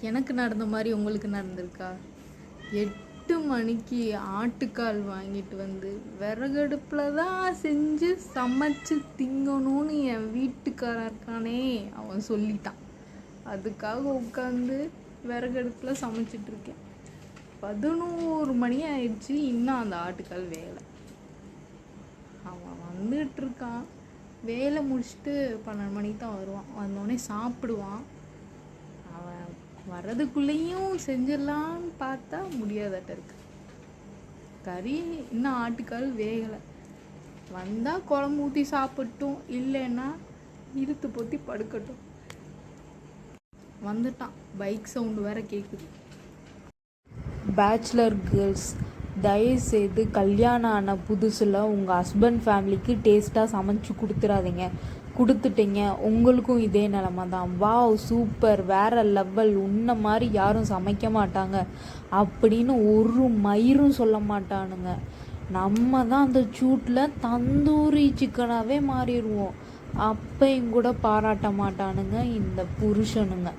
எனக்கு நடந்த மாதிரி உங்களுக்கு நடந்திருக்கா? 8 மணிக்கு ஆட்டுக்கால் வாங்கிட்டு வந்து விறகடுப்பில் தான் செஞ்சு சமைச்சு திங்கணும்னு என் வீட்டுக்காரன் இருக்கானே அவன் சொல்லிட்டான். அதுக்காக உட்காந்து விறகடுப்பில் சமைச்சிட்ருக்கேன். 11 மணி ஆயிடுச்சு, இன்னும் அந்த ஆட்டுக்கால் வேலை. அவன் வந்துட்டுருக்கான், வேலை முடிச்சுட்டு 12 மணிக்கு தான் வருவான். வந்தோடனே சாப்பிடுவான். அவன் வர்றதுக்குள்ளேயும் செஞ்சிடலான்னு பார்த்தா முடியாதட்ட இருக்கு. கறி இன்னும் ஆட்டுக்கால் வேகலை. வந்தால் குழம்பு ஊற்றி சாப்பிட்டும், இல்லைன்னா இழுத்து பொத்தி படுக்கட்டும். வந்துட்டான், பைக் சவுண்டு வேற கேட்குது. பேச்சுலர் கேர்ள்ஸ், தயவுசெய்து கல்யாணம் ஆன புதுசில் உங்கள் ஹஸ்பண்ட் ஃபேமிலிக்கு டேஸ்ட்டாக சமைச்சு கொடுத்துடாதீங்க. கொடுத்துட்டீங்க, உங்களுக்கும் இதே நிலமை தான். வாவ் சூப்பர், வேறு லெவல், உன்ன மாதிரி யாரும் சமைக்க மாட்டாங்க அப்படின்னு ஒரு மயிரும் சொல்ல மாட்டானுங்க. நம்ம தான் அந்த சூட்டில் தந்தூரி சிக்கனாகவே மாறிடுவோம். அப்பையும் கூட பாராட்ட மாட்டானுங்க இந்த புருஷனுங்க.